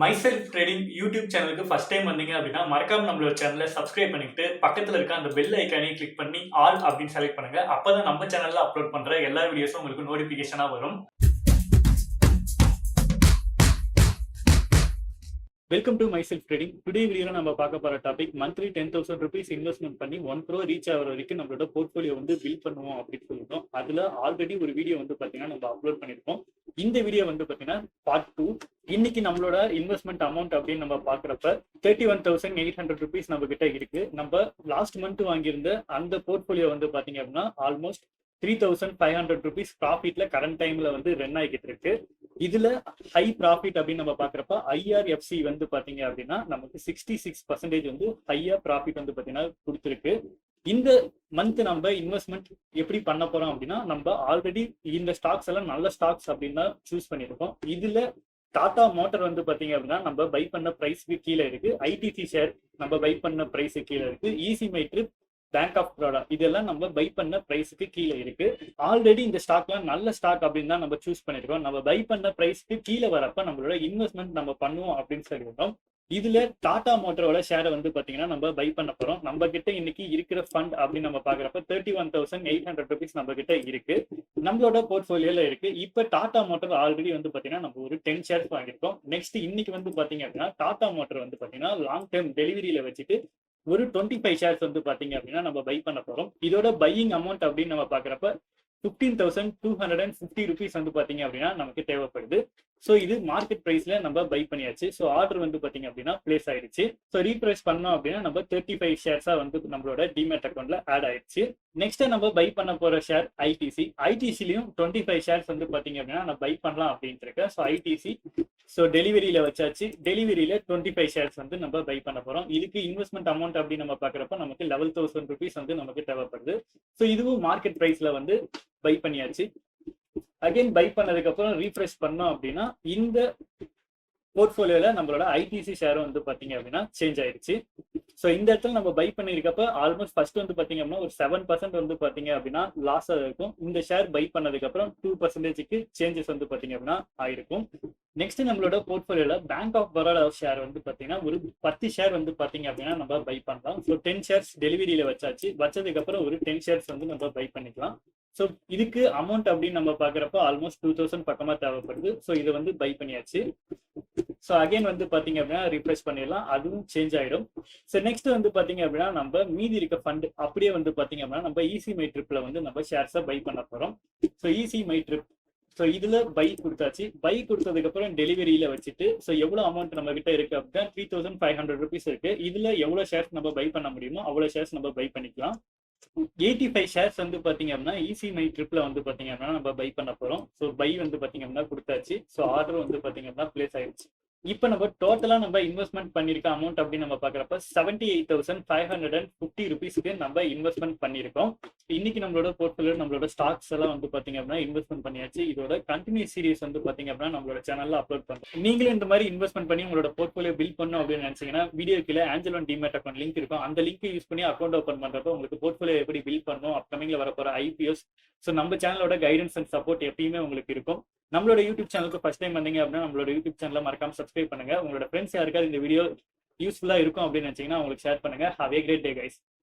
Myself trading YouTube சேனலுக்கு first time வந்தீங்க அப்படின்னா மறக்காம நம்மளோட சேனலை சப்ஸ்கிரைப் பண்ணிட்டு பக்கத்துல இருக்க அந்த பெல் ஐக்கானையும் கிளிக் பண்ணி ஆல் அப்படின்னு செலக்ட் பண்ணுங்க. அப்பதான் நம்ம சேனல்ல அப்லோட் பண்ற எல்லா வீடியோஸும் உங்களுக்கு நோட்டிபிகேஷனா வரும். Welcome to myself trading. Today வீடியோல நம்ம பார்க்க போற டாபிக் மந்த்லி 10,000 rupees இன்வெஸ்ட்மெண்ட் பண்ணி 1 crore ரீச் ஆகிற வரைக்கும் நம்மளோட போர்ட்ஃபோலியோ வந்து பில்ட் பண்ணுவோம் அப்படின்னு சொல்லிட்டோம். அதுல ஆல்ரெடி ஒரு வீடியோ வந்து பாத்தீங்கன்னா நம்ம அப்லோட் பண்ணிருக்கோம். இந்த வீடியோ வந்து பாத்தீங்கன்னா பார்ட் 2. இன்னைக்கு நம்மளோட இன்வெஸ்ட்மெண்ட் அமௌண்ட் அப்படின்னு நம்ம பாக்குறப்ப 31,800 rupees நம்ம கிட்ட இருக்கு. நம்ம லாஸ்ட் மந்த் வாங்கியிருந்த அந்த போர்ட்ஃபோலியோ வந்து பாத்தீங்க அப்படின்னா ஆல்மோஸ்ட் 3,500 rupees ப்ராஃபிட்ல கரண்ட் டைம்ல வந்து ரன் ஆகிட்டு இருக்கு. இதுல ஹை ப்ராஃபிட் அப்படின்னு நம்ம பாக்குறப்ப ஐஆர்எஃப்சி வந்து பாத்தீங்க அப்படின்னா நமக்கு 66% வந்து ஹையா ப்ராஃபிட் வந்து பாத்தீங்கன்னா கொடுத்துருக்கு. இந்த மந்த் நம்ம இன்வெஸ்ட்மெண்ட் எப்படி பண்ண போறோம் அப்படின்னா நம்ம ஆல்ரெடி இந்த ஸ்டாக்ஸ் எல்லாம் நல்ல ஸ்டாக்ஸ் அப்படின்னு தான் சூஸ் பண்ணிருக்கோம். இதுல டாடா மோட்டார் வந்து பாத்தீங்க அப்படின்னா நம்ம பை பண்ண பிரைஸ்க்கு கீழே இருக்கு. ஐடிசி ஷேர் நம்ம பை பண்ண பிரைஸ் கீழே இருக்கு. ஈசி மைட்ரிப், பேங்க் ஆஃப் பரோடா இதெல்லாம் நம்ம பை பண்ண பிரைஸ்க்கு கீழே இருக்கு. ஆல்ரெடி இந்த ஸ்டாக்லாம் நல்ல ஸ்டாக் அப்படின்னு தான் நம்ம சூஸ் பண்ணிருக்கோம். நம்ம பை பண்ண பிரைஸ்க்கு கீழே வரப்ப நம்மளோட இன்வெஸ்ட்மெண்ட் நம்ம பண்ணுவோம் அப்படின்னு சொல்லியிருந்தோம். இதுல டாடா மோட்டரோட ஷேரை வந்து பாத்தீங்கன்னா நம்ம பை பண்ண போறோம். நம்ம கிட்ட இன்னைக்கு இருக்கிற ஃபண்ட் அப்படின்னு நம்ம பாக்குறப்ப 31,800 rupees நம்ம கிட்ட இருக்கு, நம்மளோட போர்ட்ஃபோலியோல இருக்கு. இப்ப டாடா மோட்டர் ஆல்ரெடி வந்து பாத்தீங்கன்னா நம்ம ஒரு 10 shares வாங்கியிருக்கோம். நெக்ஸ்ட் இன்னைக்கு வந்து பாத்தீங்க அப்படின்னா டாடா மோட்டர் வந்து பாத்தீங்கன்னா லாங் டேர்ம் டெலிவரியில வச்சுட்டு ஒரு 25 shares வந்து பாத்தீங்க அப்படின்னா நம்ம பை பண்ண போறோம். இதோட பையிங் அமௌண்ட் அப்படின்னு நம்ம பாக்குறப்ப 15,250 rupees வந்து பாத்தீங்க அப்படின்னா நமக்கு தேவைப்படுது. ஸோ இது மார்க்கெட் பிரைஸ்ல நம்ம பை பண்ணியாச்சு. ஸோ ஆர்டர் வந்து பாத்தீங்க அப்படின்னா பிளேஸ் ஆயிடுச்சு. ஸோ ரீப்ரைஸ் பண்ணோம் அப்படின்னா நம்ம 35 shares வந்து நம்மளோட டிமேட் அக்கௌண்ட்ல ஆட் ஆயிடுச்சு. நெக்ஸ்ட் நம்ம பை பண்ண போற ஷேர் ஐடிசி. ஐடிசிலையும் 25 shares வந்து பாத்தீங்க அப்படின்னா நான் பை பண்ணலாம் அப்படின்ட்டு இருக்கேன். ஸோ ஐடிசி ஸோ டெலிவரியில வச்சாச்சு. டெலிவரியில 25 shares வந்து நம்ம பை பண்ண போறோம். இதுக்கு இன்வெஸ்ட்மெண்ட் அமௌண்ட் அப்படின்னு நம்ம பாக்குறப்ப நமக்கு 11,000 rupees வந்து நமக்கு தேவைப்படுது. ஸோ இதுவும் மார்க்கெட் பிரைஸ்ல வந்து பை பண்ணியாச்சு. அகைன் பை பண்ணதுக்கு அப்புறம் ரீஃப்ரெஷ் பண்ணோம் அப்படின்னா இந்த போர்ட்ஃபோலியோல நம்மளோட ஐடிசி ஷேர் வந்து பாத்தீங்க அப்படின்னா சேஞ்ச் ஆயிடுச்சு. ஸோ இந்த இடத்துல நம்ம பை பண்ணிருக்கப்ப ஆல்மோஸ்ட் ஃபர்ஸ்ட் வந்து பாத்தீங்க அப்படின்னா ஒரு 7% வந்து பாத்தீங்க அப்படின்னா லாஸ் இருக்கும். இந்த ஷேர் பை பண்ணதுக்கு அப்புறம் 2%க்கு சேஞ்சஸ் வந்து பாத்தீங்க அப்படின்னா ஆயிருக்கும். நெக்ஸ்ட் நம்மளோட போர்ட்ஃபோலியோல பேங்க் ஆஃப் பரோடா ஷேர் வந்து பாத்தீங்கன்னா ஒரு 10 ஷேர் வந்து பாத்தீங்க அப்படின்னா நம்ம பை பண்ணலாம். ஸோ 10 shares டெலிவரியில வச்சாச்சு. வச்சதுக்கு அப்புறம் ஒரு 10 shares வந்து நம்ம பை பண்ணிக்கலாம். ஸோ இதுக்கு அமௌண்ட் அப்படின்னு நம்ம பாக்குறப்ப ஆல்மோஸ்ட் 2,000 பக்கமா தேவைப்படுது. ஸோ இதை வந்து பை பண்ணியாச்சு. ஸோ அகைன் வந்து பாத்தீங்க அப்படின்னா ரீப்ரெஸ் பண்ணிடலாம், அதுவும் சேஞ்ச் ஆயிடும். ஸோ நெக்ஸ்ட் வந்து பாத்தீங்க அப்படின்னா நம்ம மீதி இருக்க ஃபண்ட் அப்படியே வந்து பாத்தீங்க அப்படின்னா நம்ம ஈசி மை ட்ரிப்ல வந்து நம்ம ஷேர்ஸை பை பண்ண போறோம். So Ease My Trip so இதுல பை கொடுத்தாச்சு. பை கொடுத்ததுக்கு அப்புறம் டெலிவரியில வச்சுட்டு ஸோ எவ்வளவு அமௌண்ட் நம்ம கிட்ட இருக்கு அப்படின்னா 3,500 rupees இருக்கு. இதுல எவ்வளவு ஷேர்ஸ் நம்ம பை பண்ண முடியுமோ அவ்வளவு ஷேர்ஸ் நம்ம பை பண்ணிக்கலாம். 85 shares வந்து பாத்தீங்க அப்படின்னா ஈசி மை ட்ரிப்ல வந்து பாத்தீங்க அப்படின்னா நம்ம பை பண்ண போறோம். ஸோ பை வந்து பாத்தீங்க அப்படின்னா கொடுத்தாச்சு. ஸோ ஆர்டர் வந்து பாத்தீங்க அப்படின்னா பிளேஸ் ஆயிடுச்சு. இப்போ நம்ம டோட்டலா நம்ம இன்வெஸ்ட்மெண்ட் பண்ணிருக்க அமௌண்ட் அப்படின்னு நம்ம பாக்குறப்ப 78,550 rupeesக்கு நம்ம இன்வெஸ்ட்மெண்ட் பண்ணிருக்கோம். இன்னைக்கு நம்மளோட போர்ட்ஃபோலியோ நம்மளோட ஸ்டாக்ஸ் எல்லாம் வந்து பாத்தீங்க அப்படின்னா இன்வெஸ்ட்மெண்ட் பண்ணியாச்சு. இதோட கண்டினியூஸ் சீரிஸ் வந்து பாத்தீங்க அப்படின்னா நம்மளோட சேனல்ல அப்லோட் பண்றோம். நீங்களும் இந்த மாதிரி இன்வெஸ்ட்மெண்ட் பண்ணி உங்களோட போர்ட்ஃபோலியோ பில்ட் பண்ணணும் அப்படின்னு நினைச்சீங்கன்னா வீடியோ கீழே Aanchal one demat account link இருக்கும். அந்த லிங்க் யூஸ் பண்ணி அக்கௌண்ட் ஓப்பன் பண்றப்ப உங்களுக்கு போர்ட்ஃபோலியோ எப்படி பில்ட் பண்ணணும், அப்கமிங்ல வரப்போற ஐபிஎஸ் ஸோ நம்ம சேனலோட கைடன்ஸ் அண்ட் சப்போர்ட் எப்பயுமே உங்களுக்கு இருக்கும். நம்மளோட யூடியூப் சேனலுக்கு ஃபர்ஸ்ட் டைம் வந்தீங்க அப்படின்னா நம்மளோட யூடியூப் சேனலை மறக்காம சப்ஸ்கிரைப் பண்ணுங்க. உங்களோட ஃப்ரெண்ட்ஸ் யாருக்காவது இந்த வீடியோ யூஸ்ஃபுல்லா இருக்கும் அப்படின்னு நினைச்சீங்கன்னா உங்களுக்கு ஷேர் பண்ணுங்க. Have a great day guys.